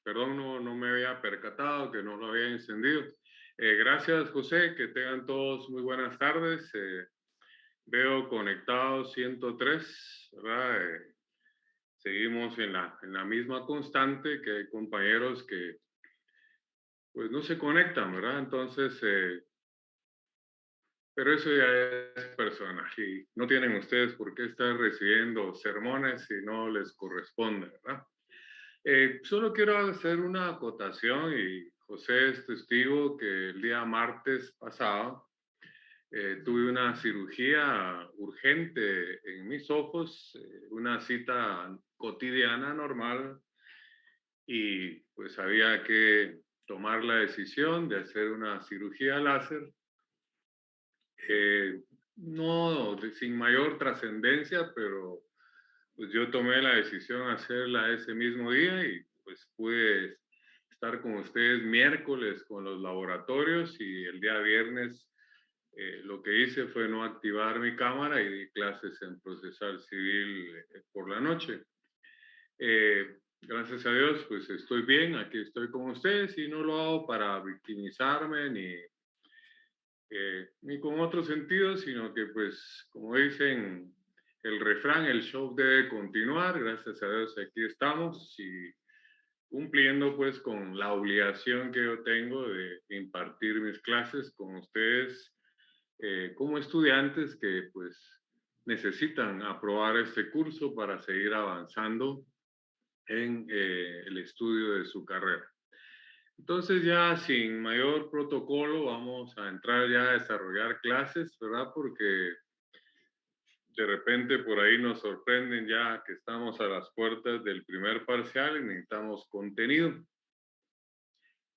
Perdón, no me había percatado que no lo había encendido. Gracias, José. Que tengan todos muy buenas tardes. Veo conectados 103, ¿verdad? Seguimos en la misma constante, que hay compañeros que pues no se conectan, ¿verdad? Entonces, pero eso ya es personal y no tienen ustedes por qué estar recibiendo sermones si no les corresponde, ¿verdad? Solo quiero hacer una acotación y José es testigo que el día martes pasado tuve una cirugía urgente en mis ojos, una cita cotidiana normal y pues había que tomar la decisión de hacer una cirugía láser, eh, no sin mayor trascendencia, pero pues yo tomé la decisión de hacerla ese mismo día y pues pude estar con ustedes miércoles con los laboratorios y el día viernes lo que hice fue no activar mi cámara y di clases en procesal civil por la noche. Gracias a Dios, pues estoy bien, aquí estoy con ustedes y no lo hago para victimizarme ni con otros sentidos, sino que pues como dicen el refrán, el show debe continuar, gracias a Dios aquí estamos y cumpliendo pues con la obligación que yo tengo de impartir mis clases con ustedes como estudiantes que pues necesitan aprobar este curso para seguir avanzando en el estudio de su carrera. Entonces ya sin mayor protocolo vamos a entrar ya a desarrollar clases, ¿verdad? Porque de repente por ahí nos sorprenden ya que estamos a las puertas del primer parcial y necesitamos contenido.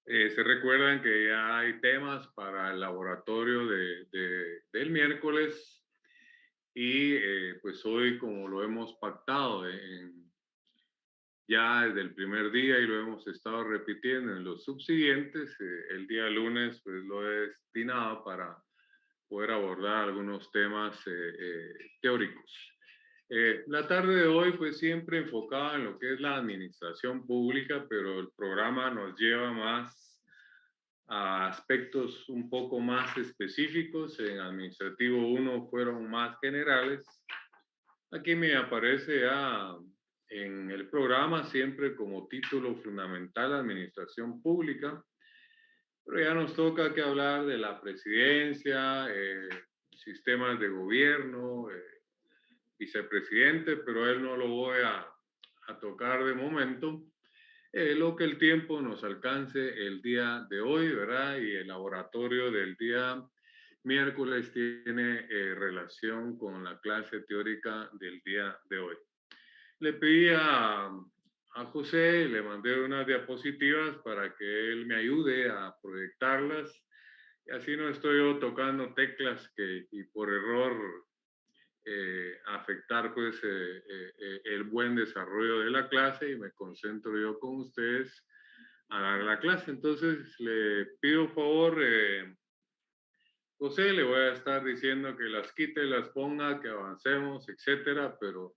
Se recuerdan que ya hay temas para el laboratorio del miércoles y pues hoy como lo hemos pactado ya desde el primer día y lo hemos estado repitiendo en los subsiguientes, el día lunes pues lo he destinado para poder abordar algunos temas teóricos. La tarde de hoy fue siempre enfocada en lo que es la administración pública, pero el programa nos lleva más a aspectos un poco más específicos. En administrativo 1 fueron más generales. Aquí me aparece ya en el programa siempre como título fundamental Administración Pública, pero ya nos toca que hablar de la presidencia, sistemas de gobierno, vicepresidente, pero él no lo voy a tocar de momento. Lo que el tiempo nos alcance el día de hoy, ¿verdad? Y el laboratorio del día miércoles tiene relación con la clase teórica del día de hoy. Le pedí a José, le mandé unas diapositivas para que él me ayude a proyectarlas. Y así no estoy yo tocando teclas y por error afectar pues el buen desarrollo de la clase y me concentro yo con ustedes a dar la clase. Entonces le pido favor, José, le voy a estar diciendo que las quite, las ponga, que avancemos, etcétera, pero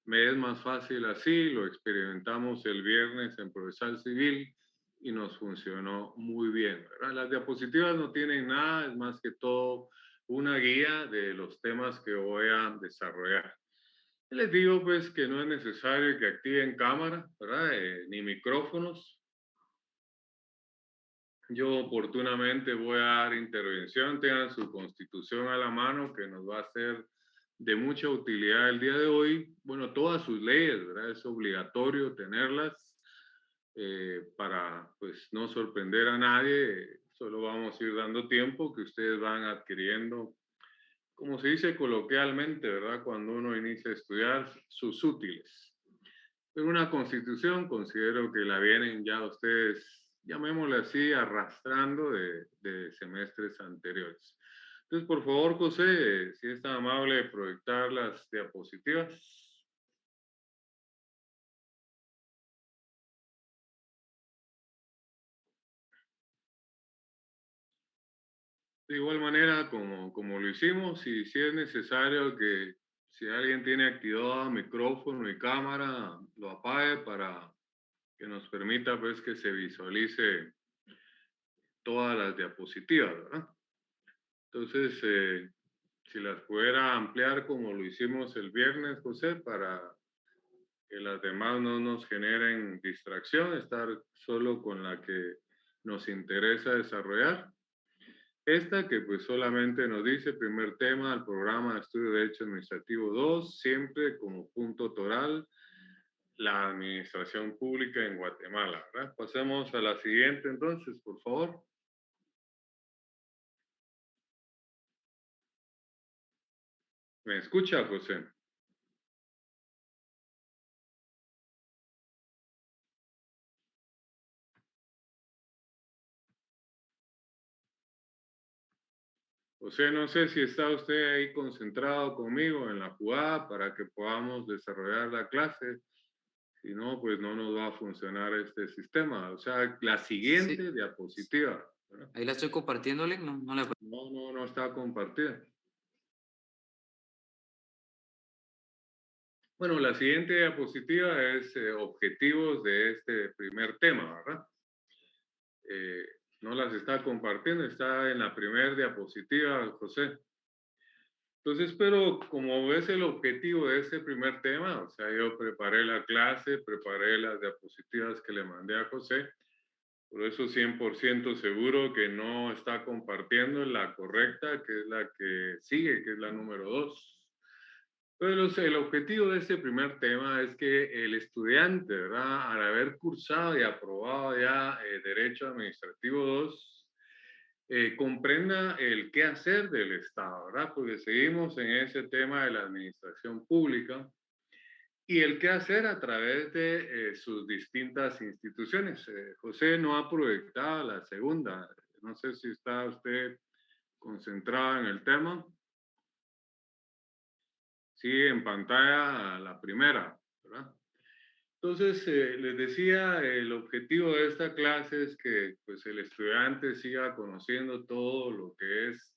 me es más fácil así, lo experimentamos el viernes en Procesal Civil y nos funcionó muy bien, ¿verdad? Las diapositivas no tienen nada, es más que todo una guía de los temas que voy a desarrollar. Les digo pues que no es necesario que activen cámara, ¿verdad? Ni micrófonos. Yo oportunamente voy a dar intervención, tengan su constitución a la mano que nos va a ser de mucha utilidad el día de hoy. Bueno, todas sus leyes, ¿verdad? Es obligatorio tenerlas para pues no sorprender a nadie. Solo vamos a ir dando tiempo que ustedes van adquiriendo, como se dice coloquialmente, ¿verdad? Cuando uno inicia a estudiar, sus útiles. Pero una constitución considero que la vienen ya ustedes, llamémosle así, arrastrando de semestres anteriores. Entonces, por favor, José, si es tan amable de proyectar las diapositivas. De igual manera, como lo hicimos, y si es necesario que si alguien tiene activado micrófono y cámara, lo apague que nos permita pues que se visualice todas las diapositivas, ¿verdad? Entonces, si las pudiera ampliar como lo hicimos el viernes, José, para que las demás no nos generen distracción, estar solo con la que nos interesa desarrollar. Esta que pues solamente nos dice primer tema al programa de estudio de Derecho Administrativo 2, siempre como punto toral, la administración pública en Guatemala, ¿verdad? Pasemos a la siguiente entonces, por favor. ¿Me escucha, José? José, no sé si está usted ahí concentrado conmigo en la jugada para que podamos desarrollar la clase. Si no, pues no nos va a funcionar este sistema. O sea, la Sí, siguiente diapositiva, ¿verdad? ahí la estoy compartiendo, Link, no, no le... No está compartida. Bueno, la siguiente diapositiva es objetivos de este primer tema, ¿verdad? Eh, no las está compartiendo, está en la primera diapositiva, José. Entonces, pero como es el objetivo de este primer tema, o sea, yo preparé la clase, preparé las diapositivas que le mandé a José, por eso 100% seguro que no está compartiendo la correcta, que es la que sigue, que es la número 2. Pero el objetivo de este primer tema es que el estudiante, ¿verdad? Al haber cursado y aprobado ya Derecho Administrativo 2, comprenda el qué hacer del Estado, ¿verdad? Porque seguimos en ese tema de la administración pública y el qué hacer a través de sus distintas instituciones. José no ha proyectado la segunda. No sé si está usted concentrado en el tema. Sigue en pantalla la primera, ¿verdad? Entonces, les decía, el objetivo de esta clase es que pues, el estudiante siga conociendo todo lo que es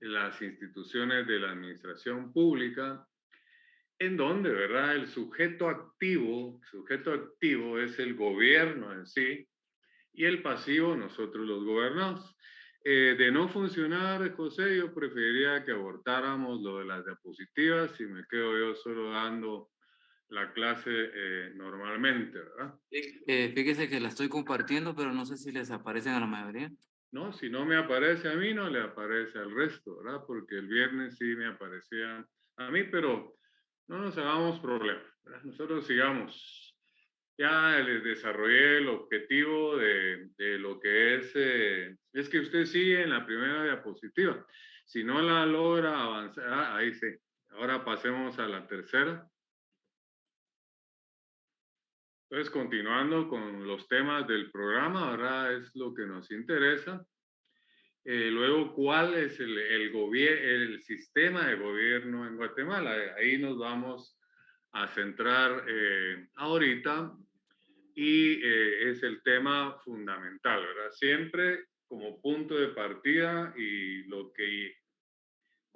las instituciones de la administración pública, en donde, ¿verdad? El sujeto activo es el gobierno en sí y el pasivo nosotros los gobernados. De no funcionar, José, yo preferiría que abortáramos lo de las diapositivas y me quedo yo solo dando la clase normalmente, ¿verdad? Fíjese que la estoy compartiendo, pero no sé si les aparecen a la mayoría. No, si no me aparece a mí, no le aparece al resto, ¿verdad? Porque el viernes sí me aparecía a mí, pero no nos hagamos problemas, ¿verdad? Nosotros sigamos. Ya les desarrollé el objetivo de lo que es que usted sigue en la primera diapositiva. Si no la logra avanzar, ahí sí. Ahora pasemos a la tercera. Entonces, continuando con los temas del programa, ahora es lo que nos interesa. Luego, ¿cuál es el sistema de gobierno en Guatemala? Ahí nos vamos a centrar ahorita y es el tema fundamental, ¿verdad? Siempre como punto de partida y lo que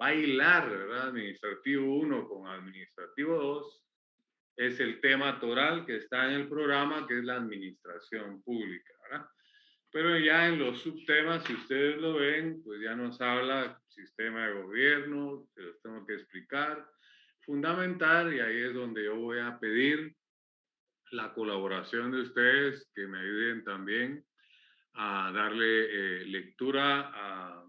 va a hilar, ¿verdad? Administrativo 1 con administrativo 2 es el tema toral que está en el programa, que es la administración pública, ¿verdad? Pero ya en los subtemas, si ustedes lo ven, pues ya nos habla sistema de gobierno, se los tengo que explicar, fundamental, y ahí es donde yo voy a pedir la colaboración de ustedes, que me ayuden también a darle lectura a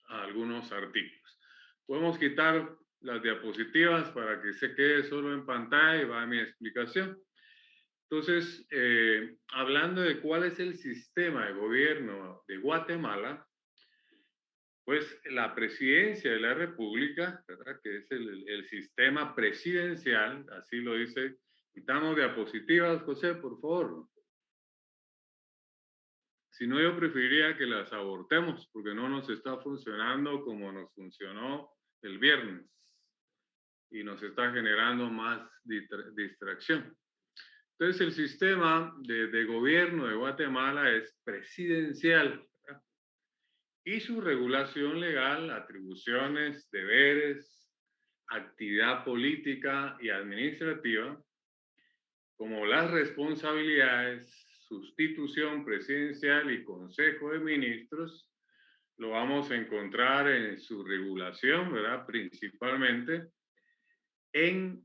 algunos artículos. Podemos quitar las diapositivas para que se quede solo en pantalla y va mi explicación. Entonces, hablando de cuál es el sistema de gobierno de Guatemala, pues la presidencia de la República, ¿verdad? Que es el sistema presidencial, así lo dice. Quitamos diapositivas, José, por favor. Si no, yo preferiría que las abortemos porque no nos está funcionando como nos funcionó el viernes y nos está generando más distracción. Entonces, el sistema de gobierno de Guatemala es presidencial, ¿verdad? Y su regulación legal, atribuciones, deberes, actividad política y administrativa como las responsabilidades, sustitución presidencial y Consejo de Ministros, lo vamos a encontrar en su regulación, ¿verdad? Principalmente en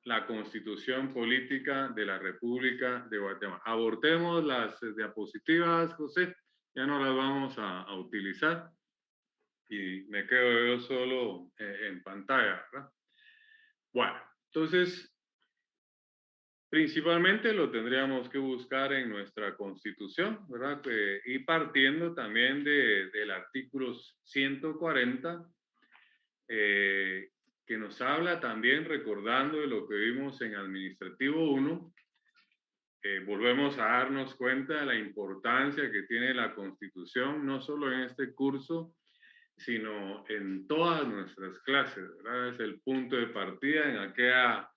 la Constitución Política de la República de Guatemala. Abortemos las diapositivas, José, ya no las vamos a utilizar y me quedo yo solo en pantalla, ¿verdad? Bueno, entonces, principalmente lo tendríamos que buscar en nuestra Constitución, ¿verdad? Y partiendo también del artículo 140, que nos habla también, recordando de lo que vimos en Administrativo 1, volvemos a darnos cuenta de la importancia que tiene la Constitución, no solo en este curso, sino en todas nuestras clases, ¿verdad? Es el punto de partida en aquella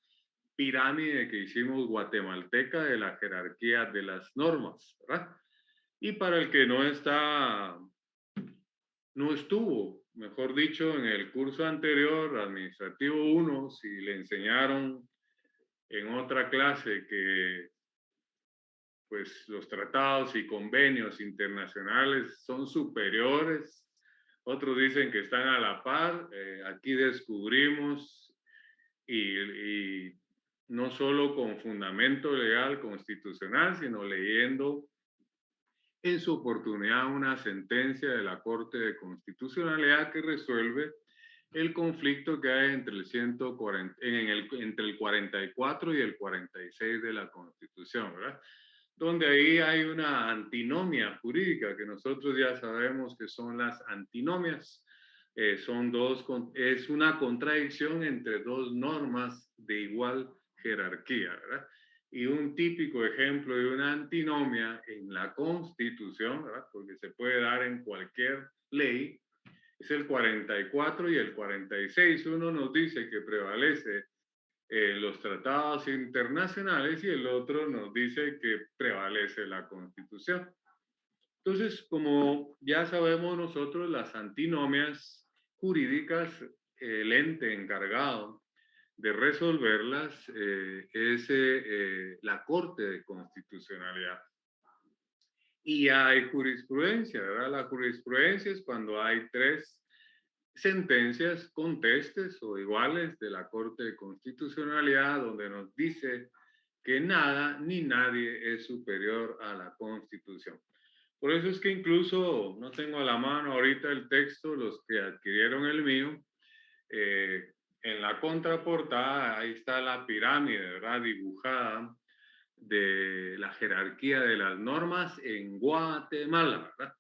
pirámide que hicimos guatemalteca de la jerarquía de las normas, ¿verdad? Y para el que no estuvo, mejor dicho, en el curso anterior, Administrativo 1, si le enseñaron en otra clase que pues los tratados y convenios internacionales son superiores, otros dicen que están a la par, aquí descubrimos y no solo con fundamento legal constitucional, sino leyendo en su oportunidad una sentencia de la Corte de Constitucionalidad que resuelve el conflicto que hay entre entre el 44 y el 46 de la Constitución, ¿verdad? Donde ahí hay una antinomia jurídica que nosotros ya sabemos que son las antinomias. Es una contradicción entre dos normas de igual jerarquía, ¿verdad? Y un típico ejemplo de una antinomia en la Constitución, ¿verdad? Porque se puede dar en cualquier ley, es el 44 y el 46. Uno nos dice que prevalece los tratados internacionales y el otro nos dice que prevalece la Constitución. Entonces, como ya sabemos nosotros, las antinomias jurídicas, el ente encargado de resolverlas es la Corte de Constitucionalidad. Y hay jurisprudencia, ¿verdad? La jurisprudencia es cuando hay tres sentencias contestes o iguales de la Corte de Constitucionalidad donde nos dice que nada ni nadie es superior a la Constitución. Por eso es que incluso, no tengo a la mano ahorita el texto, los que adquirieron el mío, en la contraportada, ahí está la pirámide, ¿verdad? Dibujada de la jerarquía de las normas en Guatemala, ¿verdad?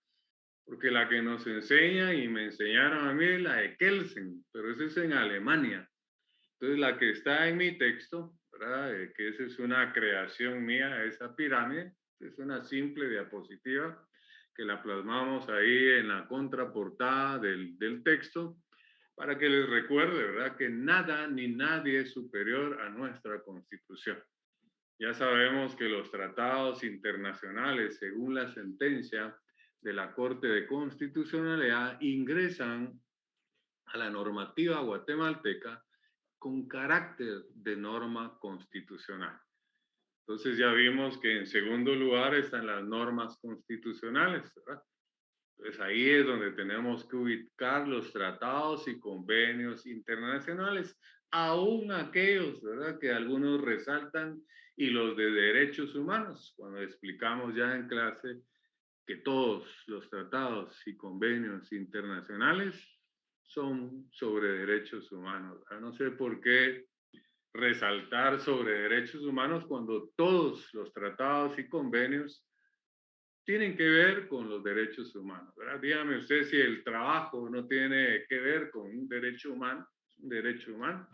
Porque la que nos enseña y me enseñaron a mí es la de Kelsen, pero esa es en Alemania. Entonces, la que está en mi texto, ¿verdad? Que esa es una creación mía, esa pirámide, es una simple diapositiva que la plasmamos ahí en la contraportada del texto para que les recuerde, ¿verdad? Que nada ni nadie es superior a nuestra Constitución. Ya sabemos que los tratados internacionales, según la sentencia de la Corte de Constitucionalidad, ingresan a la normativa guatemalteca con carácter de norma constitucional. Entonces ya vimos que en segundo lugar están las normas constitucionales, ¿verdad? Entonces ahí es donde tenemos que ubicar los tratados y convenios internacionales, aún aquellos, ¿verdad?, que algunos resaltan y los de derechos humanos, cuando explicamos ya en clase que todos los tratados y convenios internacionales son sobre derechos humanos. No sé por qué resaltar sobre derechos humanos cuando todos los tratados y convenios tienen que ver con los derechos humanos, ¿verdad? Dígame usted si el trabajo no tiene que ver con un derecho humano, es un derecho humano.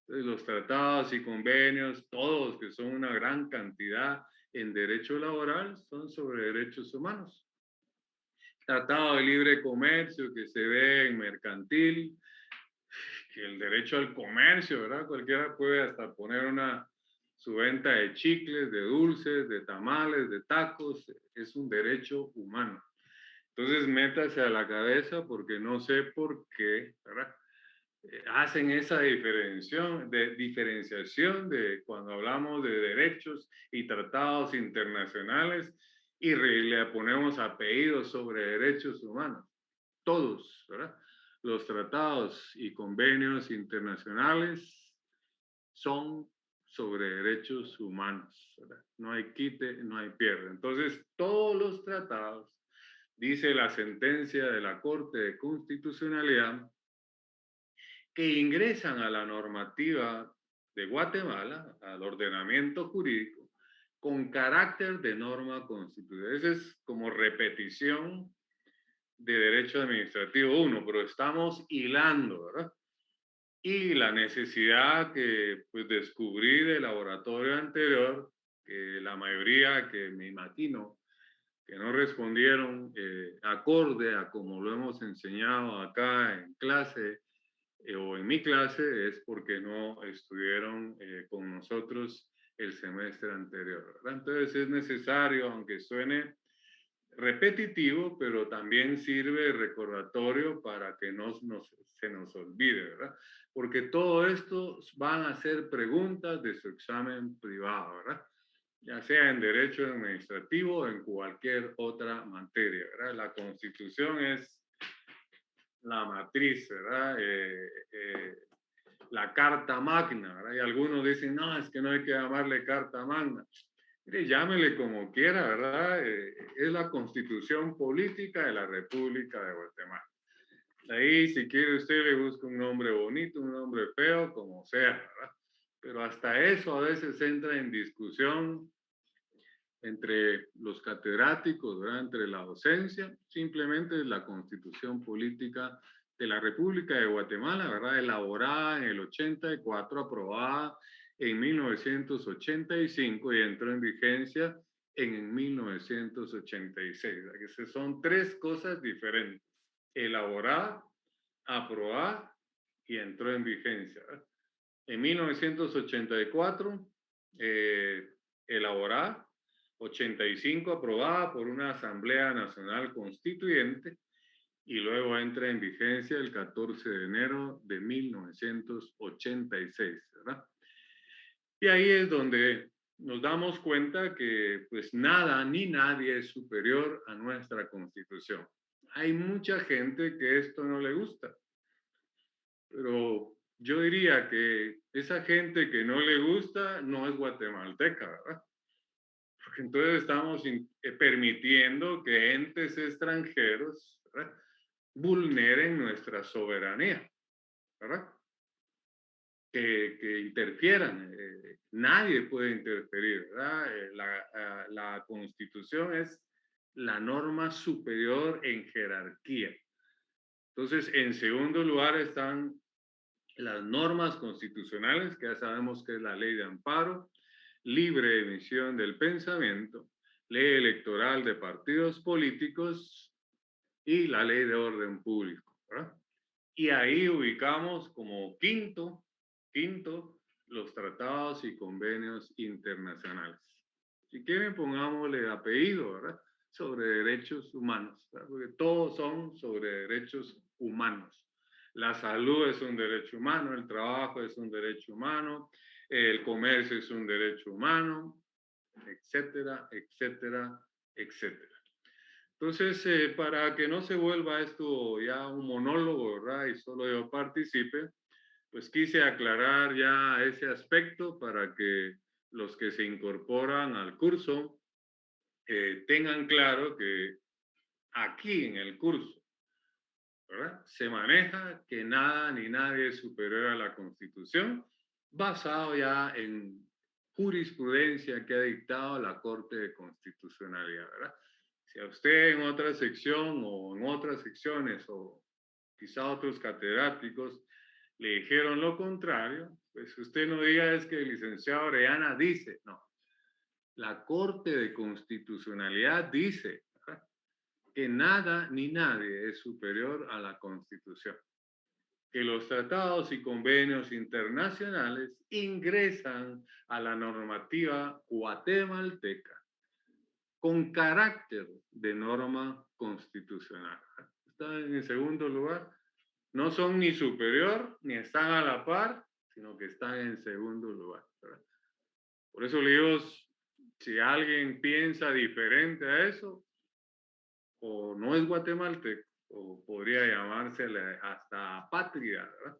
Entonces, los tratados y convenios, todos que son una gran cantidad en derecho laboral, son sobre derechos humanos. Tratado de libre comercio que se ve en mercantil, que el derecho al comercio, ¿verdad? Cualquiera puede hasta poner su venta de chicles, de dulces, de tamales, de tacos, es un derecho humano. Entonces métase a la cabeza porque no sé por qué, ¿verdad? hacen esa diferenciación de cuando hablamos de derechos y tratados internacionales y le ponemos apellidos sobre derechos humanos. Todos, ¿verdad? Los tratados y convenios internacionales son sobre derechos humanos, ¿verdad? No hay quite, no hay pierde. Entonces, todos los tratados, dice la sentencia de la Corte de Constitucionalidad, que ingresan a la normativa de Guatemala, al ordenamiento jurídico, con carácter de norma constitucional. Esa es como repetición de derecho administrativo 1, pero estamos hilando, ¿verdad? Y la necesidad que pues descubrí del laboratorio anterior, que la mayoría que me imagino que no respondieron acorde a como lo hemos enseñado acá en clase o en mi clase, es porque no estuvieron con nosotros el semestre anterior, ¿verdad? Entonces es necesario, aunque suene repetitivo, pero también sirve de recordatorio para que se nos olvide, ¿verdad? Porque todo esto van a ser preguntas de su examen privado, ¿verdad? Ya sea en derecho administrativo o en cualquier otra materia, ¿verdad? La Constitución es la matriz, ¿verdad? La Carta Magna, ¿verdad? Y algunos dicen, no, es que no hay que llamarle Carta Magna. Mire, llámele como quiera, ¿verdad? Es la Constitución Política de la República de Guatemala. Ahí, si quiere usted, le busca un nombre bonito, un nombre feo, como sea, ¿verdad? Pero hasta eso a veces entra en discusión entre los catedráticos, ¿verdad? Entre la docencia, simplemente es la Constitución Política de la República de Guatemala, ¿verdad? Elaborada en el 84, aprobada en 1985 y entró en vigencia en 1986. Que son tres cosas diferentes: elaborada, aprobada y entró en vigencia, ¿verdad? En 1984, elaborada, 85 aprobada por una Asamblea Nacional Constituyente y luego entra en vigencia el 14 de enero de 1986, ¿verdad? Y ahí es donde nos damos cuenta que pues nada ni nadie es superior a nuestra Constitución. Hay mucha gente que esto no le gusta, pero yo diría que esa gente que no le gusta no es guatemalteca, ¿verdad? Porque entonces estamos permitiendo que entes extranjeros, ¿verdad?, vulneren nuestra soberanía, ¿verdad? Que interfieran. Nadie puede interferir, ¿verdad? La Constitución es la norma superior en jerarquía. Entonces, en segundo lugar están las normas constitucionales, que ya sabemos que es la ley de amparo, libre emisión del pensamiento, ley electoral de partidos políticos y la ley de orden público, ¿verdad? Y ahí ubicamos como quinto, los tratados y convenios internacionales. Si quieren, pongámosle apellido, ¿verdad? Sobre derechos humanos, ¿verdad? Porque todos son sobre derechos humanos. La salud es un derecho humano, el trabajo es un derecho humano, el comercio es un derecho humano, etcétera, etcétera, etcétera. Entonces, para que no se vuelva esto ya un monólogo, ¿verdad? Y solo yo participe, pues quise aclarar ya ese aspecto para que los que se incorporan al curso tengan claro que aquí en el curso, ¿verdad?, se maneja que nada ni nadie es superior a la Constitución, basado ya en jurisprudencia que ha dictado la Corte de Constitucionalidad, ¿verdad? Si a usted en otra sección o en otras secciones o quizá otros catedráticos le dijeron lo contrario, pues usted no diga es que el licenciado Orellana dice, no. La Corte de Constitucionalidad dice, ¿verdad?, que nada ni nadie es superior a la Constitución, que los tratados y convenios internacionales ingresan a la normativa guatemalteca con carácter de norma constitucional. Está en el segundo lugar. No son ni superior, ni están a la par, sino que están en segundo lugar, ¿verdad? Por eso le digo, si alguien piensa diferente a eso, o no es guatemalteco, o podría llamársele hasta apátrida, ¿verdad?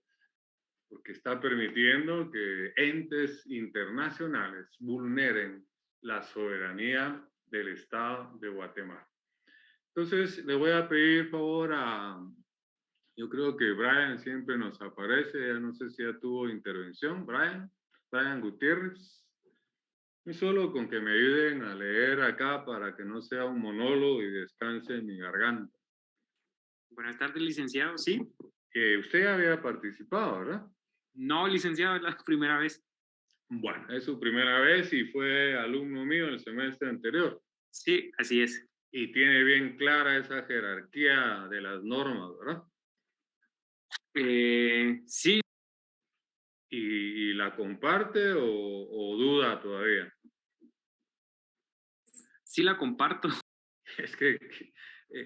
Porque está permitiendo que entes internacionales vulneren la soberanía del Estado de Guatemala. Entonces, le voy a pedir favor yo creo que Brian siempre nos aparece, ya no sé si ya tuvo intervención, Brian Gutiérrez. Y solo con que me ayuden a leer acá para que no sea un monólogo y descanse en mi garganta. Buenas tardes, licenciado. Sí. Usted había participado, ¿verdad? No, licenciado, es la primera vez. Bueno, es su primera vez y fue alumno mío el semestre anterior. Sí, así es. Y tiene bien clara esa jerarquía de las normas, ¿verdad? Sí, ¿Y la comparte o duda todavía? sí la comparto. Es que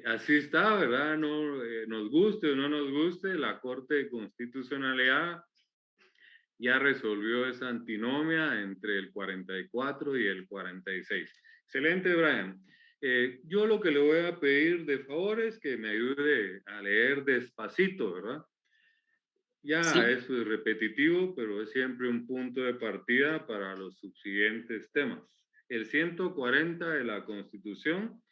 así está, ¿verdad? No, nos guste o no nos guste, la Corte de Constitucionalidad ya resolvió esa antinomia entre el 44 y el 46. Excelente, Brian. Yo lo que le voy a pedir de favor es que me ayude a leer despacito, ¿verdad? Ya Sí, es repetitivo, pero es siempre un punto de partida para los subsiguientes temas. El 140 de la Constitución,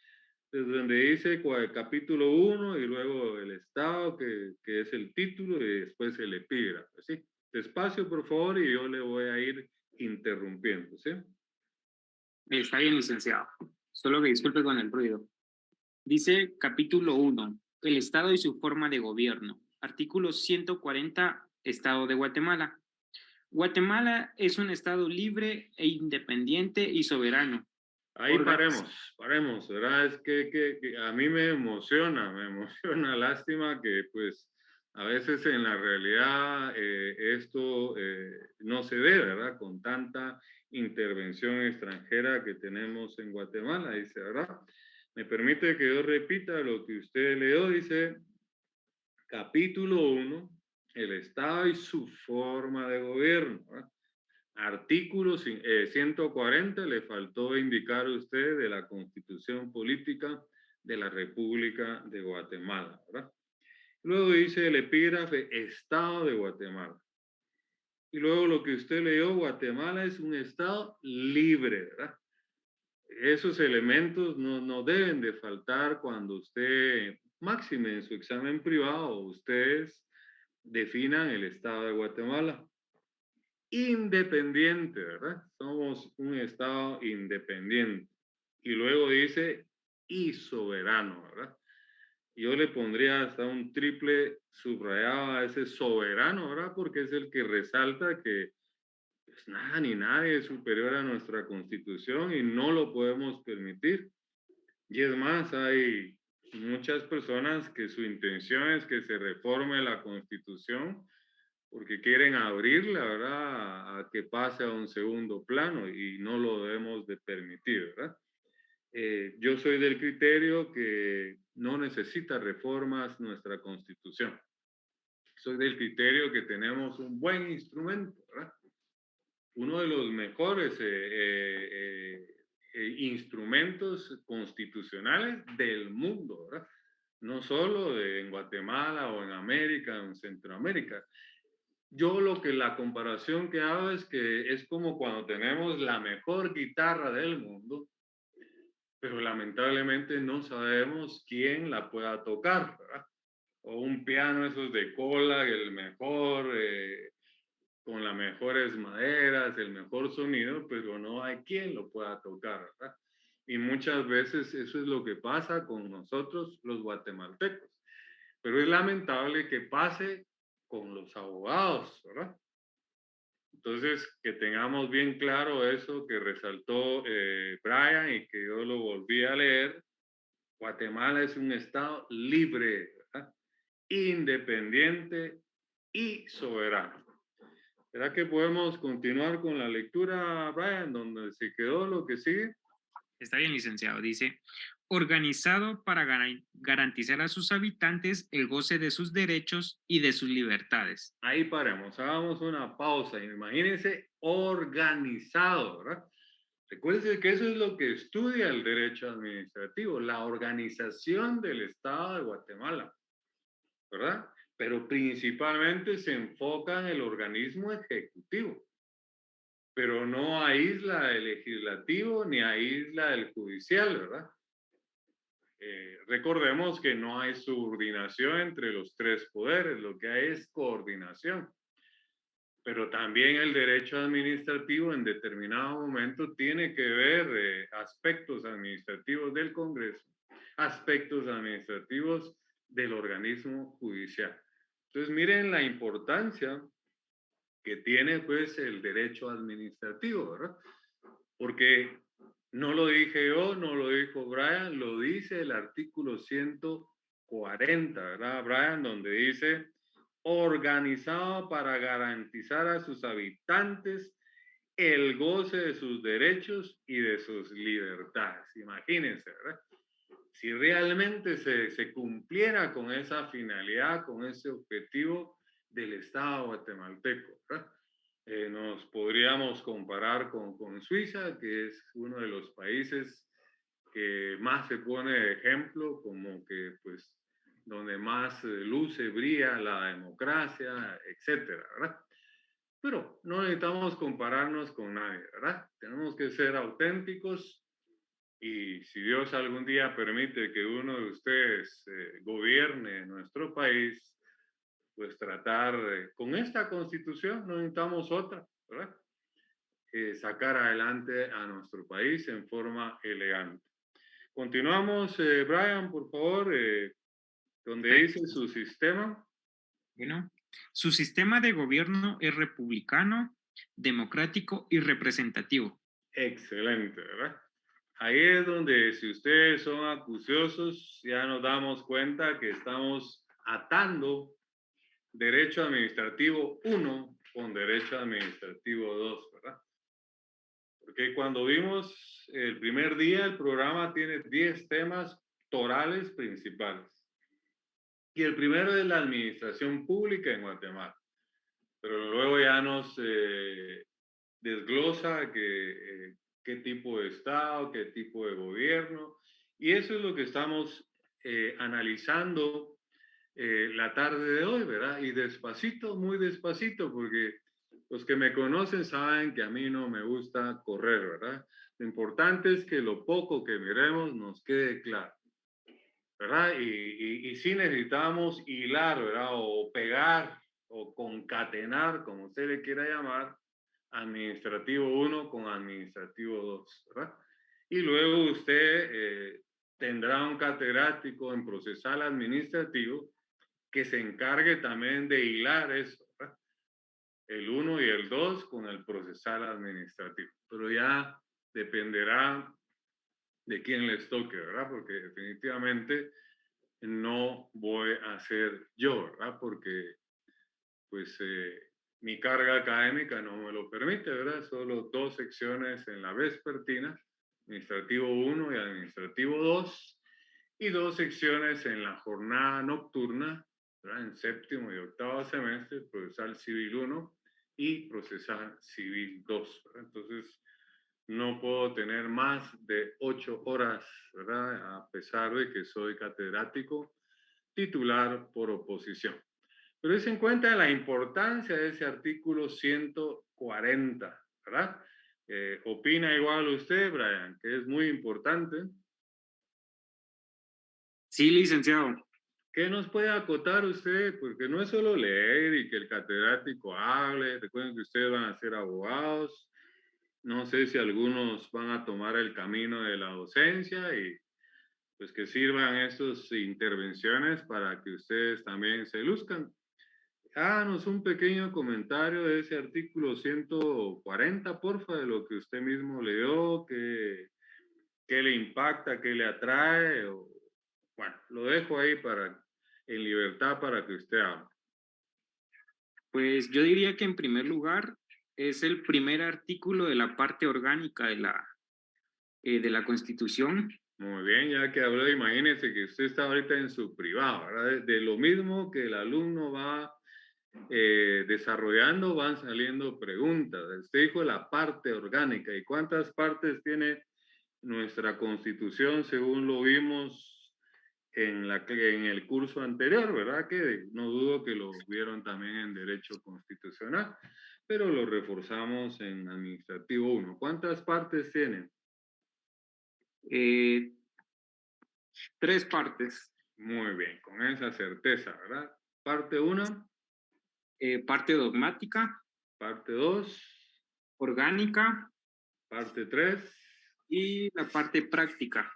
desde donde dice capítulo 1 y luego el Estado, que es el título, y después el epígrafe, ¿sí? Despacio, por favor, y yo le voy a ir interrumpiendo, ¿sí? está bien, licenciado. Solo que disculpe con el ruido. Dice capítulo 1, el Estado y su forma de gobierno. Artículo 140, Estado de Guatemala. Guatemala es un Estado libre e independiente y soberano. Ahí paremos, ¿verdad? Es que a mí me emociona, lástima que pues a veces en la realidad esto no se ve, ¿verdad? Con tanta intervención extranjera que tenemos en Guatemala, dice, ¿verdad? Me permite que yo repita lo que usted leyó, dice, capítulo 1, el Estado y su forma de gobierno, ¿verdad? Artículo 140, le faltó indicar a usted de la Constitución Política de la República de Guatemala, ¿verdad? Luego dice el epígrafe Estado de Guatemala. Y luego lo que usted leyó, Guatemala es un Estado libre, ¿verdad? Esos elementos no deben de faltar cuando usted, máxime en su examen privado, ustedes definan el Estado de Guatemala. Independiente, ¿verdad? Somos un Estado independiente. Y luego dice, y soberano, ¿verdad? Yo le pondría hasta un triple subrayado a ese soberano, ¿verdad? Porque es el que resalta que pues, nada ni nadie es superior a nuestra Constitución y no lo podemos permitir. Y es más, hay muchas personas que su intención es que se reforme la Constitución porque quieren abrirla, ¿verdad? A que pase a un segundo plano y no lo debemos de permitir, ¿verdad? Yo soy del criterio que no necesita reformas nuestra Constitución. Soy del criterio que tenemos un buen instrumento, ¿verdad? Uno de los mejores instrumentos constitucionales del mundo, ¿verdad? No solo en Guatemala o en América o en Centroamérica. Yo la comparación que hago es que es como cuando tenemos la mejor guitarra del mundo, pero lamentablemente no sabemos quién la pueda tocar, ¿verdad? O un piano esos de cola, el mejor, con las mejores maderas, el mejor sonido, pero no hay quien lo pueda tocar, ¿verdad? Y muchas veces eso es lo que pasa con nosotros los guatemaltecos. Pero es lamentable que pase con los abogados, ¿verdad? Entonces, que tengamos bien claro eso que resaltó Brian y que yo lo volví a leer. Guatemala es un estado libre, ¿verdad? Independiente y soberano. ¿Será que podemos continuar con la lectura, Brian, donde se quedó lo que sigue? Está bien, licenciado. Dice, organizado para garantizar a sus habitantes el goce de sus derechos y de sus libertades. Ahí paremos, hagamos una pausa. Imagínense organizado, ¿verdad? Recuerden que eso es lo que estudia el derecho administrativo, la organización del Estado de Guatemala, ¿verdad? Pero principalmente se enfoca en el organismo ejecutivo, pero no aísla el legislativo ni aísla el judicial, ¿verdad? Recordemos que no hay subordinación entre los tres poderes, lo que hay es coordinación. Pero también el derecho administrativo en determinado momento tiene que ver aspectos administrativos del Congreso, aspectos administrativos del organismo judicial. Entonces, miren la importancia que tiene pues el derecho administrativo, ¿verdad? Porque no lo dije yo, no lo dijo Brian, lo dice el artículo 140, ¿verdad, Brian? Donde dice, organizado para garantizar a sus habitantes el goce de sus derechos y de sus libertades. Imagínense, ¿verdad? Si realmente se cumpliera con esa finalidad, con ese objetivo del Estado guatemalteco, ¿verdad? Nos podríamos comparar con Suiza, que es uno de los países que más se pone de ejemplo, como que pues donde más luce, brilla la democracia, etcétera, ¿verdad? Pero no necesitamos compararnos con nadie, ¿verdad? Tenemos que ser auténticos y si Dios algún día permite que uno de ustedes gobierne nuestro país, pues tratar con esta constitución, no necesitamos otra, ¿verdad? Sacar adelante a nuestro país en forma elegante. Continuamos, Brian, por favor, donde dice su sistema. Bueno, su sistema de gobierno es republicano, democrático y representativo. Excelente, ¿verdad? Ahí es donde si ustedes son acuciosos, ya nos damos cuenta que estamos atando derecho administrativo 1 con derecho administrativo 2, ¿verdad? Porque cuando vimos el primer día, el programa tiene 10 temas torales principales. Y el primero es la administración pública en Guatemala. Pero luego ya nos desglosa qué tipo de Estado, qué tipo de gobierno. Y eso es lo que estamos analizando la tarde de hoy, ¿verdad? Y despacito, muy despacito, porque los que me conocen saben que a mí no me gusta correr, ¿verdad? Lo importante es que lo poco que miremos nos quede claro, ¿verdad? Y sí necesitamos hilar, ¿verdad? O pegar o concatenar, como usted le quiera llamar, administrativo 1 con administrativo 2, ¿verdad? Y luego usted tendrá un catedrático en procesal administrativo que se encargue también de hilar eso, ¿verdad? El 1 y el 2 con el procesal administrativo. Pero ya dependerá de quién les toque, ¿verdad? Porque definitivamente no voy a ser yo, ¿verdad? Porque pues mi carga académica no me lo permite, ¿verdad? Solo 2 secciones en la vespertina, administrativo 1 y administrativo 2, y 2 secciones en la jornada nocturna, ¿verdad? En séptimo y octavo semestre, procesal civil 1 y procesal civil 2, ¿verdad? Entonces, no puedo tener más de 8 horas, ¿verdad? A pesar de que soy catedrático titular por oposición. Pero es en cuenta la importancia de ese artículo 140, ¿verdad? ¿Opina igual usted, Brian, que es muy importante? Sí, licenciado. ¿Qué nos puede acotar usted? Porque no es solo leer y que el catedrático hable. Recuerden que ustedes van a ser abogados. No sé si algunos van a tomar el camino de la docencia y pues que sirvan estas intervenciones para que ustedes también se luzcan. Háganos un pequeño comentario de ese artículo 140, porfa, de lo que usted mismo leyó, qué le impacta, qué le atrae. Bueno, lo dejo ahí en libertad para que usted hable. Pues yo diría que en primer lugar es el primer artículo de la parte orgánica de la Constitución. Muy bien, ya que habló, imagínese que usted está ahorita en su privado, ¿verdad? De lo mismo que el alumno va desarrollando, van saliendo preguntas. Usted dijo la parte orgánica. ¿Y cuántas partes tiene nuestra Constitución según lo vimos en el curso anterior, ¿verdad? Que no dudo que lo vieron también en Derecho Constitucional, pero lo reforzamos en Administrativo 1. ¿Cuántas partes tienen? eh, 3 partes. Muy bien, con esa certeza, ¿verdad? Parte 1, Parte dogmática, parte 2, orgánica parte 3, y la parte práctica.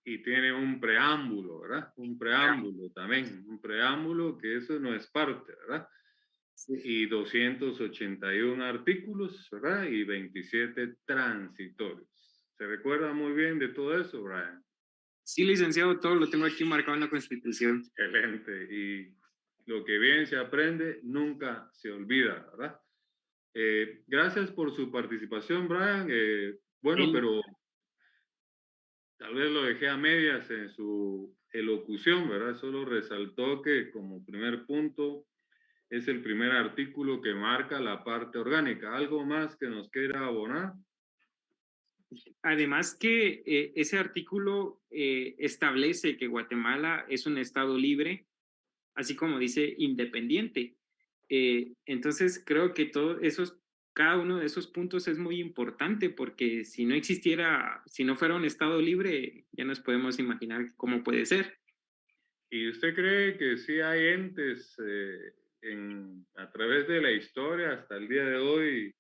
y tiene un preámbulo, ¿verdad? Un preámbulo también, un preámbulo que eso no es parte, ¿verdad? Sí. Y 281 artículos, ¿verdad? Y 27 transitorios. ¿Se recuerda muy bien de todo eso, Brian? Sí, licenciado, todo lo tengo aquí marcado en la Constitución. Excelente. Y lo que bien se aprende nunca se olvida, ¿verdad? Gracias por su participación, Brian. Bueno, Sí. pero tal vez lo dejé a medias en su elocución, ¿verdad? Solo resaltó que como primer punto es el primer artículo que marca la parte orgánica. ¿Algo más que nos quiera abonar? Además que ese artículo establece que Guatemala es un estado libre, así como dice independiente. Entonces creo que cada uno de esos puntos es muy importante porque si no existiera, si no fuera un estado libre, ya nos podemos imaginar cómo puede ser. ¿Y usted cree que sí hay entes a través de la historia hasta el día de hoy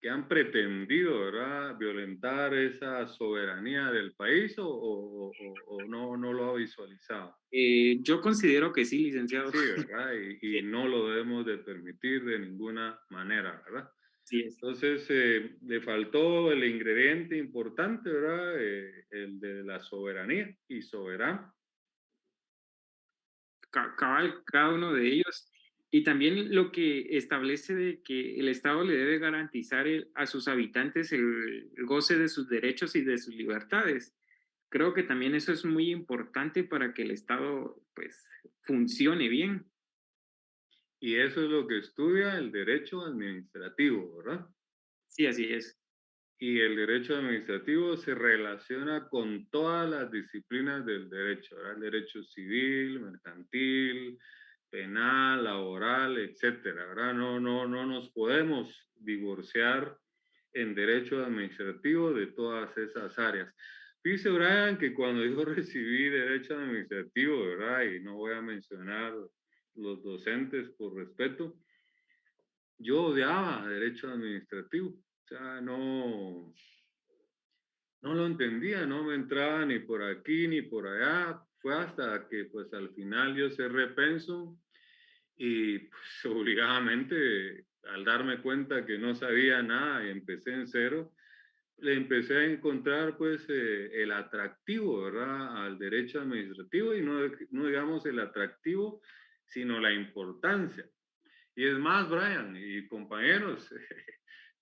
que han pretendido, ¿verdad?, violentar esa soberanía del país o no lo ha visualizado? Yo considero que sí, licenciado. Sí, ¿verdad? Y no lo debemos de permitir de ninguna manera, ¿verdad? Sí es. Entonces, le faltó el ingrediente importante, ¿verdad? El de la soberanía y soberano. Cabal, cada uno de ellos. Y también lo que establece de que el Estado le debe garantizar a sus habitantes el goce de sus derechos y de sus libertades. Creo que también eso es muy importante para que el Estado pues funcione bien. Y eso es lo que estudia el derecho administrativo, ¿verdad? Sí, así es. Y el derecho administrativo se relaciona con todas las disciplinas del derecho, ¿verdad? El derecho civil, mercantil, penal, laboral, etcétera, ¿verdad? No nos podemos divorciar en derecho administrativo de todas esas áreas. Dice Brian que cuando yo recibí derecho administrativo, ¿verdad? Y no voy a mencionar los docentes por respeto, yo odiaba derecho administrativo. O sea, no lo entendía, no me entraba ni por aquí ni por allá. Fue hasta que pues al final yo cerré Pensum y pues obligadamente al darme cuenta que no sabía nada y empecé en cero, le empecé a encontrar pues el atractivo, ¿verdad? Al derecho administrativo y no digamos el atractivo, sino la importancia. Y es más, Brian y compañeros,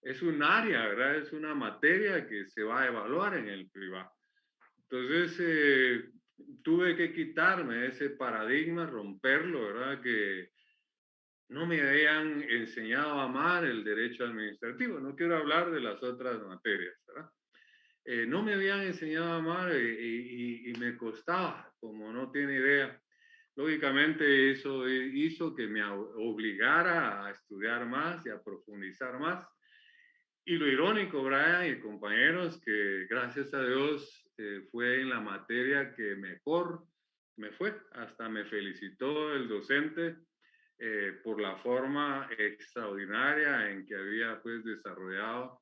es un área, ¿verdad? Es una materia que se va a evaluar en el privado. Entonces, tuve que quitarme ese paradigma, romperlo, ¿verdad? Que no me habían enseñado a amar el derecho administrativo. No quiero hablar de las otras materias, ¿verdad? No me habían enseñado a amar y me costaba, como no tiene idea. Lógicamente eso hizo que me obligara a estudiar más y a profundizar más. Y lo irónico, Brian y compañeros, que gracias a Dios fue en la materia que mejor me fue. Hasta me felicitó el docente por la forma extraordinaria en que había pues desarrollado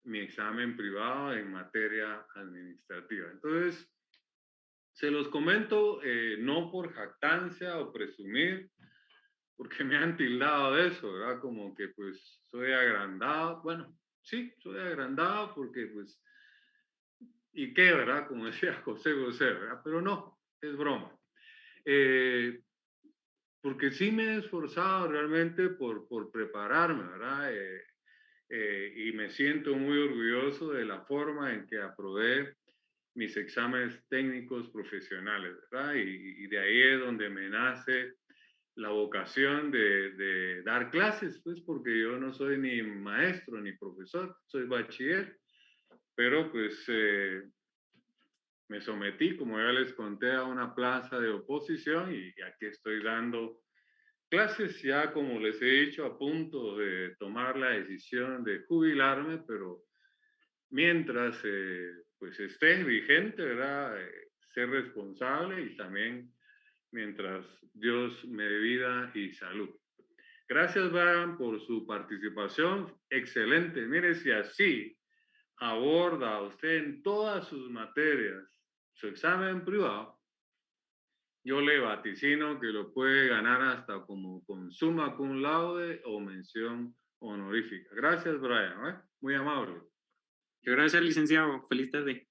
mi examen privado en materia administrativa. Entonces, se los comento no por jactancia o presumir, porque me han tildado de eso, ¿verdad? Como que pues soy agrandado. Bueno, sí, soy agrandado porque pues, ¿y qué, verdad? Como decía José José, ¿verdad? Pero no, es broma. Eh, porque sí me he esforzado realmente por prepararme, ¿verdad? y me siento muy orgulloso de la forma en que aprobé mis exámenes técnicos profesionales, ¿verdad? Y de ahí es donde me nace la vocación de dar clases, pues porque yo no soy ni maestro ni profesor, soy bachiller, pero pues me sometí, como ya les conté, a una plaza de oposición y aquí estoy dando clases ya, como les he dicho, a punto de tomar la decisión de jubilarme, pero mientras pues esté vigente, ¿verdad? Ser responsable y también mientras Dios me dé vida y salud. Gracias, Brian, por su participación. Excelente. Mire, si así aborda usted en todas sus materias su examen privado, yo le vaticino que lo puede ganar hasta como con summa cum laude o mención honorífica. Gracias, Brian. Muy amable. Gracias, licenciado. Feliz tarde.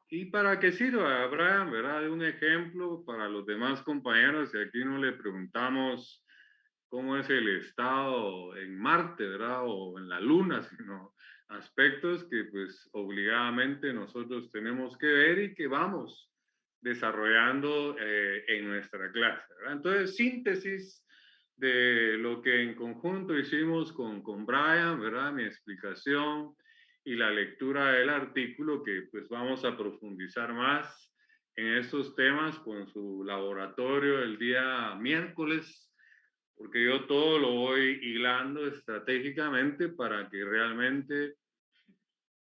Y para que sirva, Brian, ¿verdad? De un ejemplo para los demás compañeros, y aquí no le preguntamos cómo es el estado en Marte, ¿verdad? O en la Luna, sino aspectos que pues obligadamente nosotros tenemos que ver y que vamos desarrollando en nuestra clase, ¿verdad? Entonces, síntesis de lo que en conjunto hicimos con Brian, ¿verdad? Mi explicación y la lectura del artículo que pues vamos a profundizar más en estos temas con su laboratorio el día miércoles, porque yo todo lo voy hilando estratégicamente para que realmente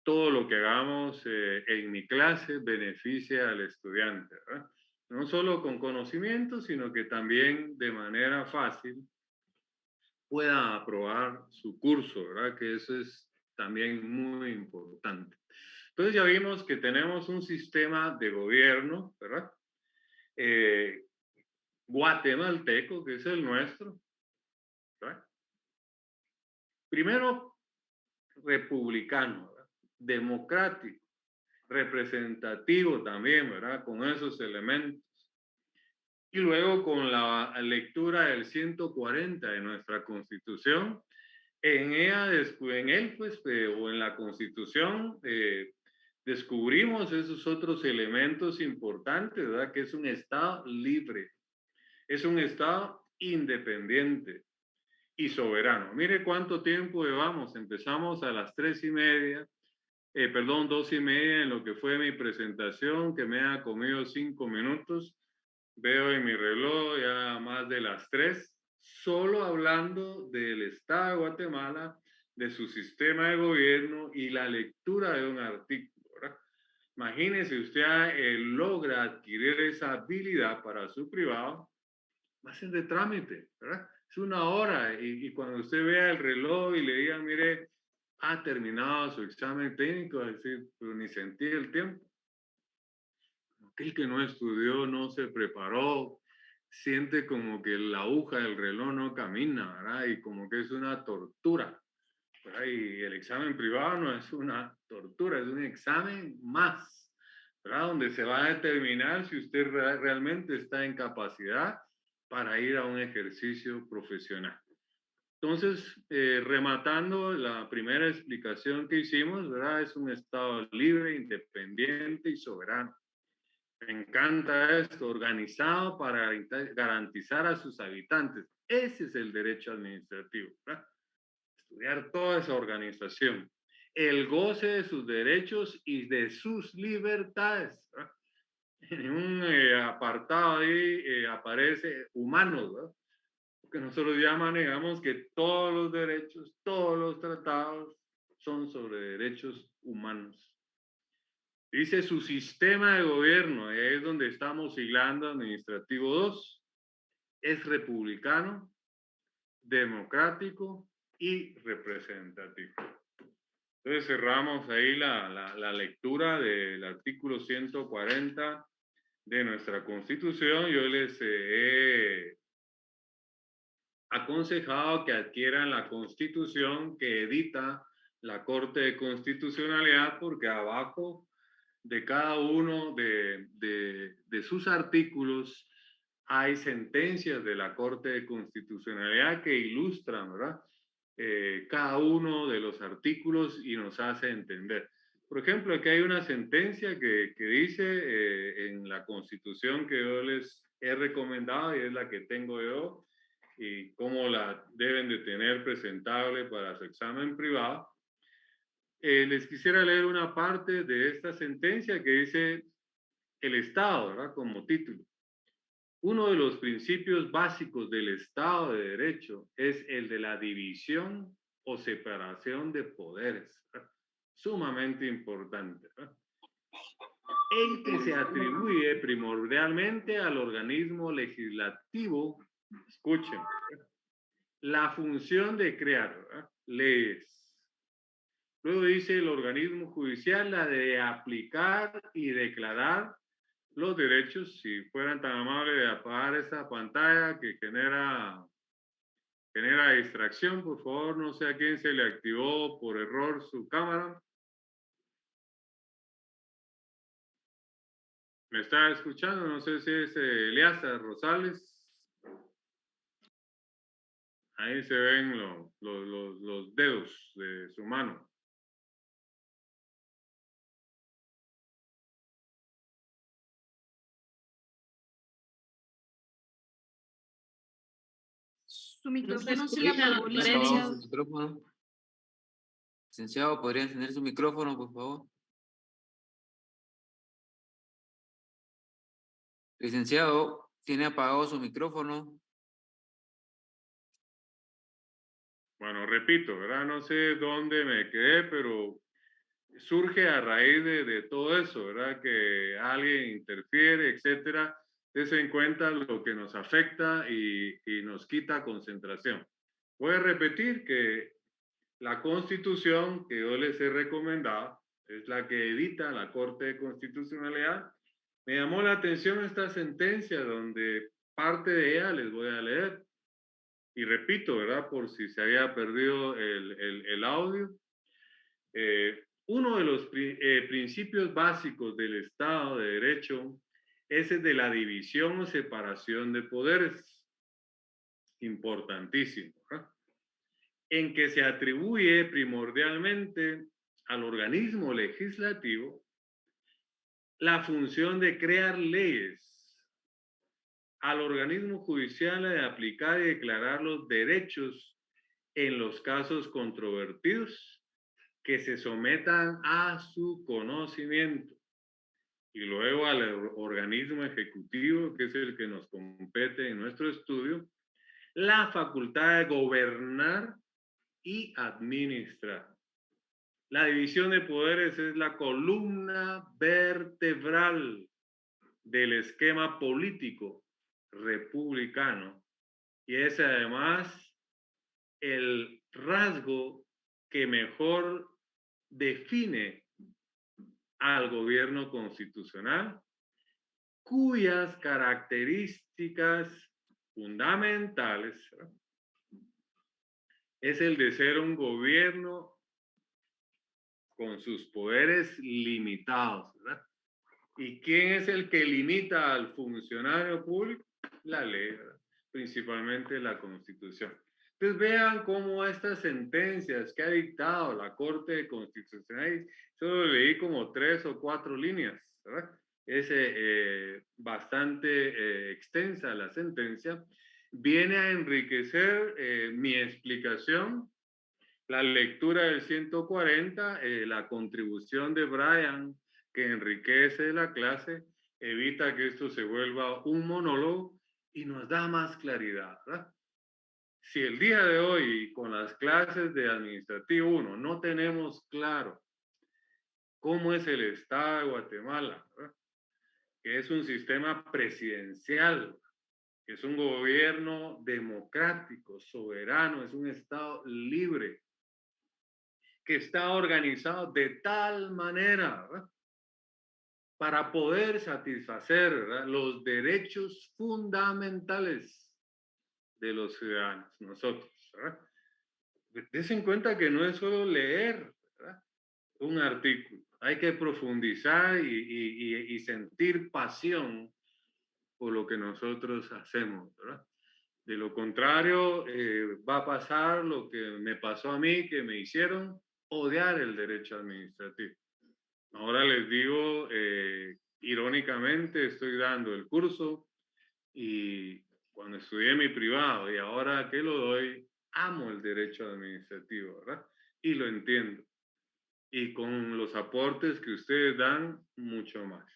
todo lo que hagamos en mi clase beneficie al estudiante, ¿verdad? No solo con conocimiento, sino que también de manera fácil pueda aprobar su curso, ¿verdad? Que eso es también muy importante. Entonces ya vimos que tenemos un sistema de gobierno, ¿verdad? Guatemalteco, que es el nuestro, ¿verdad? Primero, republicano, ¿verdad? Democrático, representativo también, ¿verdad? Con esos elementos. Y luego con la lectura del 140 de nuestra Constitución, en él, pues, o en la Constitución, descubrimos esos otros elementos importantes, ¿verdad? Que es un Estado libre, es un Estado independiente y soberano. Mire cuánto tiempo llevamos. Empezamos a las 3:30, 2:30 en lo que fue mi presentación, que me ha comido 5 minutos. Veo en mi reloj ya más de las 3, solo hablando del Estado de Guatemala, de su sistema de gobierno y la lectura de un artículo, ¿verdad? Imagínese usted logra adquirir esa habilidad para su privado, va a ser de trámite, ¿verdad? Es 1 hora y cuando usted vea el reloj y le diga, mire, ha terminado su examen técnico, es decir, pero ni sentí el tiempo. Aquel que no estudió, no se preparó, siente como que la aguja del reloj no camina, ¿verdad? Y como que es una tortura, ¿verdad? Y el examen privado no es una tortura, es un examen más, ¿verdad? Donde se va a determinar si usted realmente está en capacidad para ir a un ejercicio profesional. Entonces, rematando la primera explicación que hicimos, ¿verdad? Es un Estado libre, independiente y soberano. Me encanta esto, organizado para garantizar a sus habitantes. Ese es el derecho administrativo, ¿verdad? Estudiar toda esa organización. El goce de sus derechos y de sus libertades, ¿verdad? En un apartado ahí aparece humanos, ¿verdad? Porque nosotros ya manejamos que todos los derechos, todos los tratados son sobre derechos humanos. Dice su sistema de gobierno, es donde estamos hilando administrativo 2, es republicano, democrático y representativo. Entonces cerramos ahí la lectura del artículo 140 de nuestra Constitución. Yo les he aconsejado que adquieran la Constitución que edita la Corte de Constitucionalidad, porque abajo de cada uno de sus artículos hay sentencias de la Corte de Constitucionalidad que ilustran, ¿verdad? cada uno de los artículos y nos hace entender. Por ejemplo, aquí hay una sentencia que dice en la Constitución que yo les he recomendado y es la que tengo yo y cómo la deben de tener presentable para su examen privado. Les quisiera leer una parte de esta sentencia que dice el Estado, ¿verdad? Como título. Uno de los principios básicos del Estado de Derecho es el de la división o separación de poderes, ¿verdad? Sumamente importante, ¿verdad? El que se atribuye primordialmente al organismo legislativo, escuchen, ¿verdad? La función de crear, ¿verdad? Leyes. Luego dice el organismo judicial la de aplicar y declarar los derechos. Si fueran tan amables de apagar esa pantalla que genera distracción, por favor, no sé a quién se le activó por error su cámara. ¿Me está escuchando? No sé si es Eliazar Rosales. Ahí se ven los dedos de su mano. Su micrófono se escucha, apagó, parece. licenciado. Su micrófono. Licenciado, ¿podría encender su micrófono, por favor? Licenciado, ¿tiene apagado su micrófono? Bueno, repito, ¿verdad? No sé dónde me quedé, pero surge a raíz de todo eso, ¿verdad? Que alguien interfiere, etcétera. Des en cuenta lo que nos afecta y nos quita concentración. Voy a repetir que la Constitución que yo les he recomendado es la que edita la Corte de Constitucionalidad. Me llamó la atención esta sentencia donde parte de ella les voy a leer. Y repito, ¿verdad? Por si se había perdido el audio. Uno de los principios básicos del Estado de Derecho es el de la división o separación de poderes. Importantísimo, ¿verdad? En que se atribuye primordialmente al organismo legislativo la función de crear leyes, al organismo judicial de aplicar y declarar los derechos en los casos controvertidos que se sometan a su conocimiento, y luego al organismo ejecutivo, que es el que nos compete en nuestro estudio, la facultad de gobernar y administrar. La división de poderes es la columna vertebral del esquema político republicano y es además el rasgo que mejor define al gobierno constitucional, cuyas características fundamentales es el de ser un gobierno con sus poderes limitados, ¿verdad? ¿Y quién es el que limita al funcionario público? La ley, ¿verdad? Principalmente la Constitución. Entonces vean cómo estas sentencias que ha dictado la Corte Constitucional, solo leí como 3 o 4 líneas, ¿verdad? Es bastante extensa la sentencia, viene a enriquecer mi explicación, la lectura del 140, la contribución de Brian, que enriquece la clase, evita que esto se vuelva un monólogo y nos da más claridad, ¿verdad? Si el día de hoy con las clases de Administrativo 1 no tenemos claro cómo es el Estado de Guatemala, ¿verdad? Que es un sistema presidencial, que es un gobierno democrático, soberano, es un Estado libre, que está organizado de tal manera, ¿verdad? Para poder satisfacer, ¿verdad?, los derechos fundamentales de los ciudadanos, nosotros, ¿verdad? Des en cuenta que no es solo leer, ¿verdad?, un artículo, hay que profundizar y sentir pasión por lo que nosotros hacemos, ¿verdad? De lo contrario, va a pasar lo que me pasó a mí, que me hicieron odiar el derecho administrativo. Ahora les digo, irónicamente, estoy dando el curso y cuando estudié mi privado y ahora que lo doy, amo el derecho administrativo, ¿verdad? Y lo entiendo. Y con los aportes que ustedes dan, mucho más.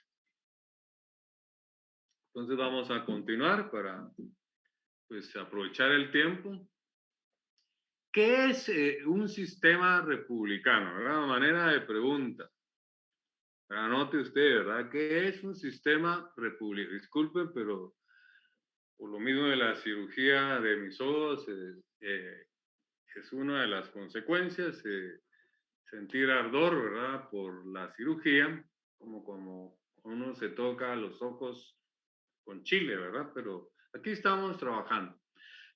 Entonces vamos a continuar para pues, aprovechar el tiempo. ¿Qué es un sistema republicano? ¿Verdad? Una manera de pregunta. Anote usted, ¿verdad? ¿Qué es un sistema republicano? Disculpen, pero por lo mismo de la cirugía de mis ojos, es una de las consecuencias, sentir ardor, ¿verdad? Por la cirugía, como uno se toca los ojos con chile, ¿verdad? Pero aquí estamos trabajando.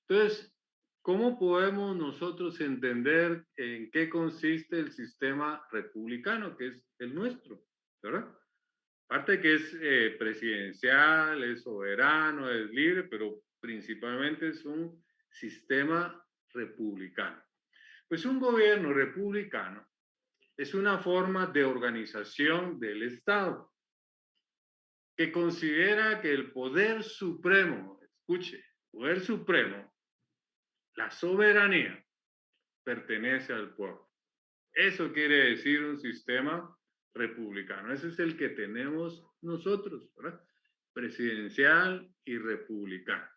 Entonces, ¿cómo podemos nosotros entender en qué consiste el sistema republicano, que es el nuestro, ¿verdad? Aparte que es presidencial, es soberano, es libre, pero principalmente es un sistema republicano. Pues un gobierno republicano es una forma de organización del Estado que considera que el poder supremo, escuche, poder supremo, la soberanía, pertenece al pueblo. Eso quiere decir un sistema republicano. Ese es el que tenemos nosotros, ¿verdad? Presidencial y republicano,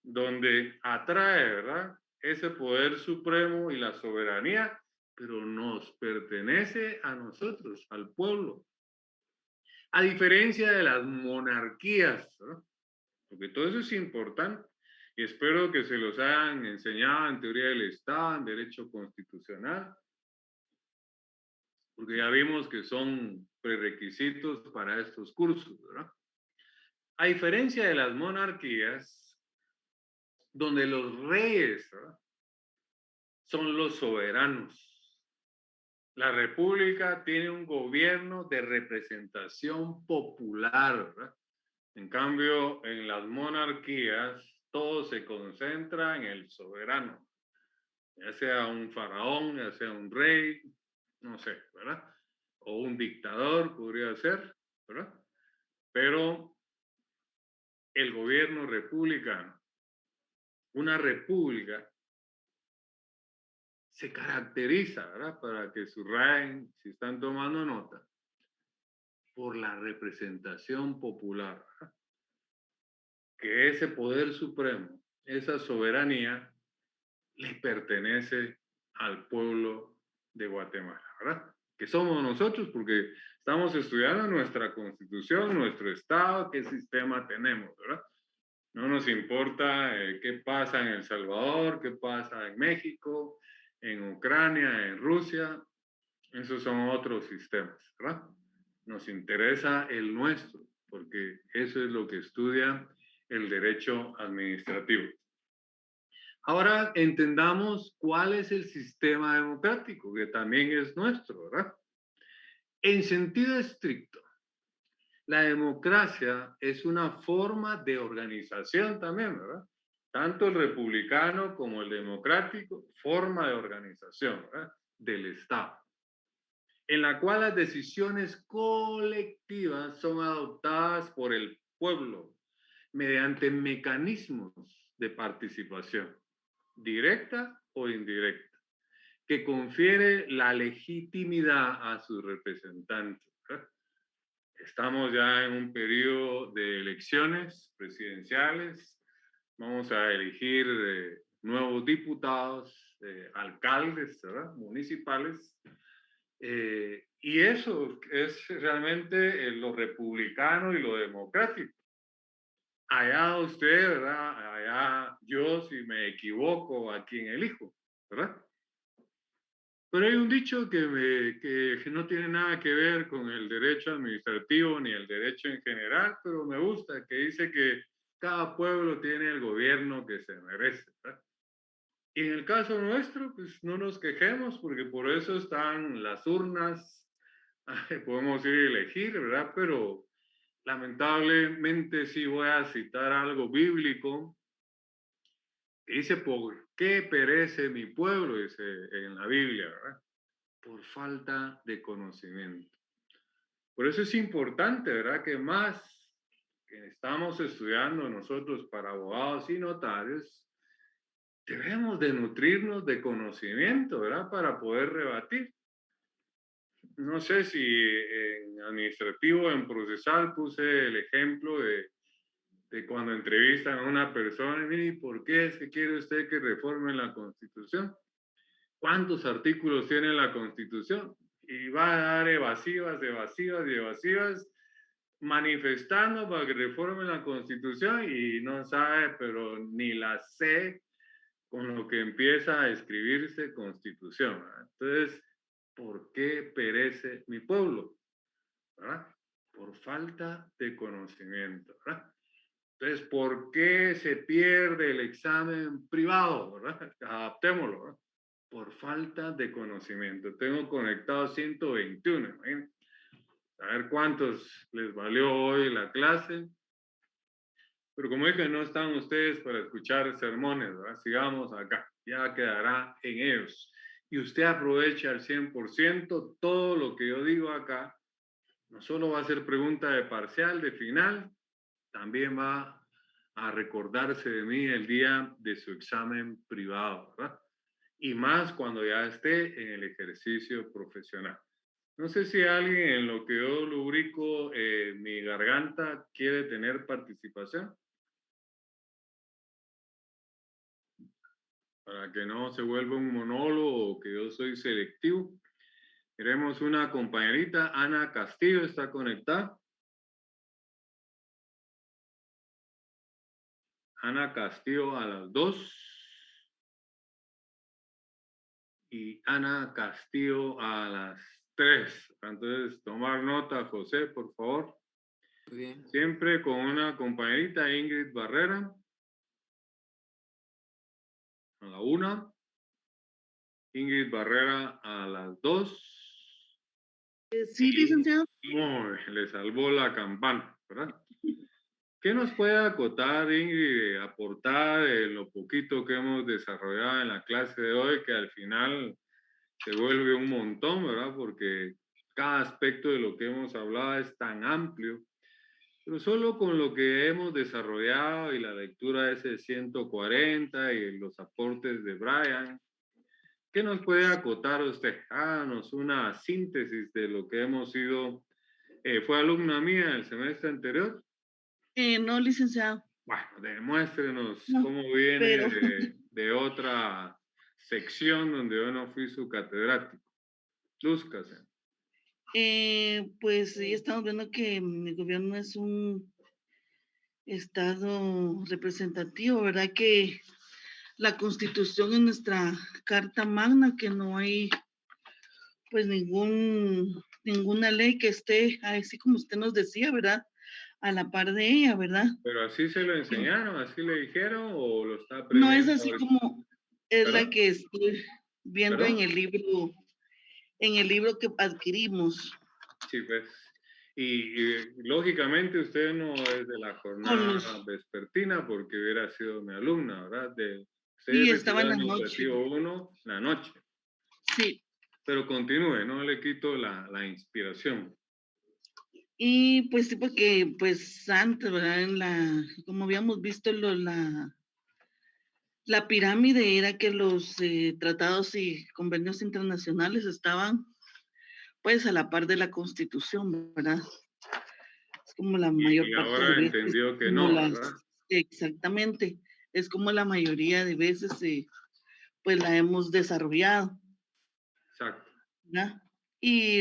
donde atrae, ¿verdad? Ese poder supremo y la soberanía, pero nos pertenece a nosotros, al pueblo. A diferencia de las monarquías, ¿verdad? Porque todo eso es importante y espero que se los hayan enseñado en teoría del Estado, en derecho constitucional, porque ya vimos que son prerequisitos para estos cursos, ¿verdad? A diferencia de las monarquías, donde los reyes, ¿verdad?, son los soberanos. La república tiene un gobierno de representación popular, ¿verdad? En cambio, en las monarquías, todo se concentra en el soberano, ya sea un faraón, ya sea un rey, no sé, ¿verdad? O un dictador podría ser, ¿verdad? Pero el gobierno republicano, una república, se caracteriza, ¿verdad? Para que subrayen, si están tomando nota, por la representación popular, ¿verdad? Que ese poder supremo, esa soberanía, le pertenece al pueblo de Guatemala, ¿verdad? Que somos nosotros porque estamos estudiando nuestra constitución, nuestro estado, qué sistema tenemos, ¿verdad? No nos importa qué pasa en El Salvador, qué pasa en México, en Ucrania, en Rusia. Esos son otros sistemas, ¿verdad? Nos interesa el nuestro, porque eso es lo que estudia el derecho administrativo. Ahora entendamos cuál es el sistema democrático, que también es nuestro, ¿verdad? En sentido estricto, la democracia es una forma de organización también, ¿verdad? Tanto el republicano como el democrático, forma de organización, ¿verdad?, del Estado, en la cual las decisiones colectivas son adoptadas por el pueblo mediante mecanismos de participación, directa o indirecta, que confiere la legitimidad a sus representantes, ¿verdad? Estamos ya en un periodo de elecciones presidenciales. Vamos a elegir nuevos diputados, alcaldes, ¿verdad?, municipales. Y eso es realmente lo republicano y lo democrático. Allá usted, ¿verdad? Allá yo, si me equivoco, a quien elijo, ¿verdad? Pero hay un dicho que no tiene nada que ver con el derecho administrativo ni el derecho en general, pero me gusta, que dice que cada pueblo tiene el gobierno que se merece, ¿verdad? Y en el caso nuestro, pues no nos quejemos, porque por eso están las urnas, podemos ir a elegir, ¿verdad? Pero lamentablemente sí voy a citar algo bíblico Dice, ¿por qué perece mi pueblo? Dice en la Biblia, ¿verdad? Por falta de conocimiento. Por eso es importante, ¿verdad? Que más que estamos estudiando nosotros para abogados y notarios, debemos de nutrirnos de conocimiento, ¿verdad? Para poder rebatir. No sé si en administrativo, en procesal, puse el ejemplo de cuando entrevistan a una persona, mire, ¿por qué es que quiere usted que reformen la Constitución? ¿Cuántos artículos tiene la Constitución? Y va a dar evasivas, evasivas y evasivas, manifestando para que reformen la Constitución y no sabe, pero ni la sé con lo que empieza a escribirse Constitución, ¿verdad? Entonces, ¿por qué perece mi pueblo? ¿Verdad? Por falta de conocimiento, ¿verdad? Entonces, ¿por qué se pierde el examen privado? ¿Verdad? Adaptémoslo, ¿verdad? Por falta de conocimiento. Tengo conectado 121, imagínense. A ver cuántos les valió hoy la clase. Pero como dije, no están ustedes para escuchar sermones, ¿verdad? Sigamos acá, ya quedará en ellos. Y usted aprovecha al 100% todo lo que yo digo acá. No solo va a ser pregunta de parcial, de final, también va a recordarse de mí el día de su examen privado, ¿verdad? Y más cuando ya esté en el ejercicio profesional. No sé si alguien en lo que yo lubrico mi garganta quiere tener participación. Para que no se vuelva un monólogo o que yo soy selectivo. Queremos una compañerita, Ana Castillo, está conectada. Ana Castillo a las 2. Y Ana Castillo a las 3. Entonces, tomar nota, José, por favor. Muy bien. Siempre con una compañerita, Ingrid Barrera. A la 1. Ingrid Barrera a las 2. Sí, licenciado. Muy, le salvó la campana, ¿verdad? ¿Qué nos puede acotar, Ingrid, aportar lo poquito que hemos desarrollado en la clase de hoy, que al final se vuelve un montón, ¿verdad? Porque cada aspecto de lo que hemos hablado es tan amplio, pero solo con lo que hemos desarrollado y la lectura de ese 140 y los aportes de Brian, ¿qué nos puede acotar usted? Háganos una síntesis de lo que hemos sido. ¿Fue alumna mía el semestre anterior? No, licenciado. Bueno, demuéstrenos No, cómo viene pero de otra sección donde yo no fui su catedrático. Lúzcase. pues sí, estamos viendo que mi gobierno es un estado representativo, ¿verdad? Que la Constitución es nuestra carta magna, que no hay pues ninguna ley que esté, así como usted nos decía, ¿verdad? A la par de ella, ¿verdad? ¿Pero así se lo enseñaron, así le dijeron o lo está No es aprendiendo así ahorita? como es la ¿Perdón? que estoy viendo ¿Perdón? en el libro que adquirimos. Sí, pues. Y lógicamente usted no es de la Con jornada los, vespertina porque hubiera sido mi alumna, ¿verdad? Usted y estaba recibió en la noche. administrativo 1 la noche. Sí. Pero continúe, no le quito la inspiración. Y pues sí, porque pues antes, ¿verdad? Como habíamos visto, la pirámide era que los tratados y convenios internacionales estaban pues a la par de la Constitución, ¿verdad? Es como la mayor Y parte de ahora veces, entendió que como no, ¿verdad? exactamente, es como la mayoría de veces pues la hemos desarrollado, Exacto. ¿verdad? Y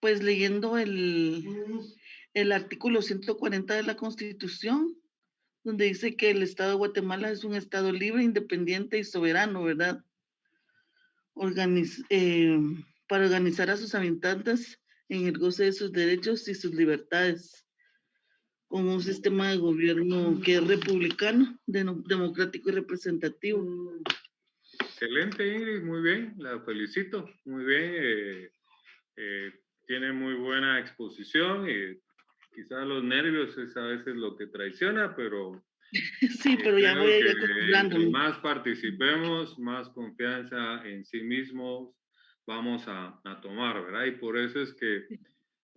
pues leyendo el artículo 140 de la Constitución, donde dice que el Estado de Guatemala es un Estado libre, independiente y soberano, ¿verdad? Organiz- eh, para organizar a sus habitantes en el goce de sus derechos y sus libertades, con un sistema de gobierno que es republicano, democrático y representativo. Excelente, Ingrid, muy bien, la felicito, muy bien. Tiene muy buena exposición y quizás los nervios es a veces lo que traiciona, pero Sí, pero ya Creo voy a ir que acostumbrándome. entre más participemos, más confianza en sí mismos vamos a tomar, ¿verdad? Y por eso es que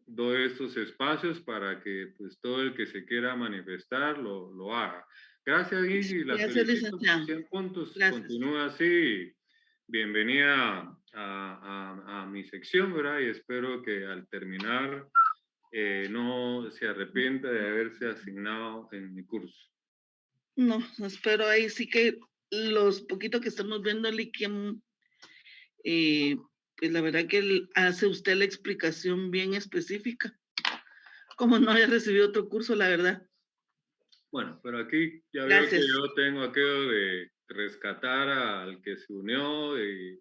doy estos espacios para que pues todo el que se quiera manifestar lo haga. Gracias, Gigi, la Gracias, felicito. licenciado. 100 puntos. Gracias. Continúa así. Bienvenida a mi sección, ¿verdad? Y espero que al terminar no se arrepienta de haberse asignado en mi curso. No, espero ahí sí que los poquitos que estamos viendo, Likiem, pues la verdad que hace usted la explicación bien específica. Como no había recibido otro curso, la verdad. Bueno, pero aquí ya veo que Gracias. yo tengo aquello de rescatar al que se unió e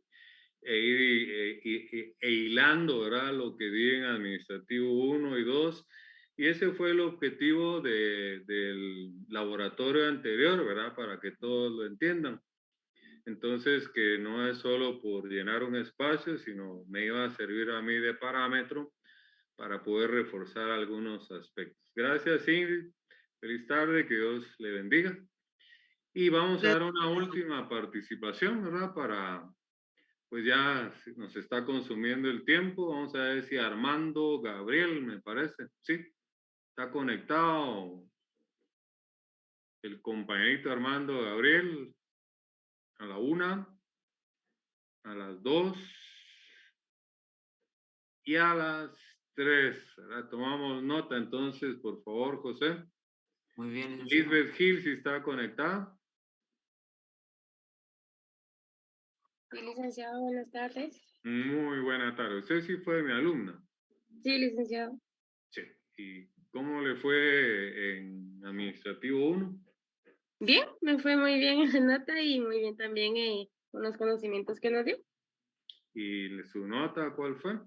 ir hilando, ¿verdad? Lo que di en administrativo 1 y 2. Y ese fue el objetivo del laboratorio anterior, ¿verdad? Para que todos lo entiendan. Entonces, que no es solo por llenar un espacio, sino me iba a servir a mí de parámetro para poder reforzar algunos aspectos. Gracias, Ingrid. Feliz tarde, que Dios le bendiga. Y vamos a dar una última participación, ¿verdad? Para, pues ya nos está consumiendo el tiempo. Vamos a ver si Armando Gabriel, me parece. Sí, está conectado el compañerito Armando Gabriel a la 1, a las 2 y a las 3. ¿Verdad? Tomamos nota entonces, por favor, José. Muy bien, licenciado. Lisbeth Gil, si está conectada. Sí, licenciado, buenas tardes. Muy buena tarde. Usted sí fue mi alumna. Sí, licenciado. Sí. ¿Y cómo le fue en administrativo 1? Bien, me fue muy bien en la nota y muy bien también con los conocimientos que nos dio. ¿Y su nota cuál fue?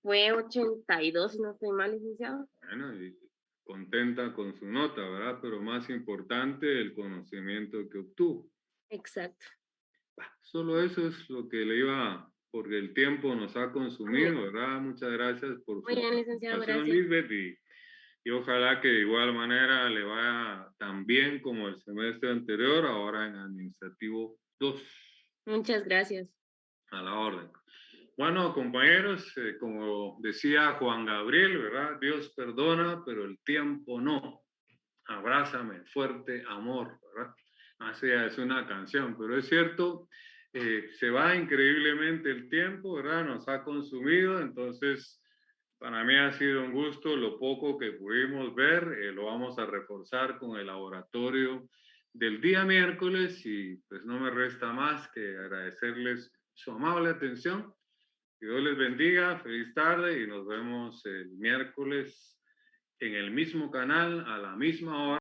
Fue 82, si no estoy mal, licenciado. Bueno, y contenta con su nota, ¿verdad? Pero más importante, el conocimiento que obtuvo. Exacto. Solo eso es lo que le iba, porque el tiempo nos ha consumido, ¿verdad? Muchas gracias por su Muy bien, licenciado, participación, gracias. Lisbeth, y ojalá que de igual manera le vaya tan bien como el semestre anterior, ahora en administrativo 2. Muchas gracias. A la orden. Bueno, compañeros, como decía Juan Gabriel, ¿verdad? Dios perdona, pero el tiempo no. Abrázame, fuerte amor, ¿verdad? Así es una canción, pero es cierto, se va increíblemente el tiempo, ¿verdad? Nos ha consumido, entonces para mí ha sido un gusto lo poco que pudimos ver, lo vamos a reforzar con el laboratorio del día miércoles y pues no me resta más que agradecerles su amable atención. Que Dios les bendiga, feliz tarde y nos vemos el miércoles en el mismo canal a la misma hora.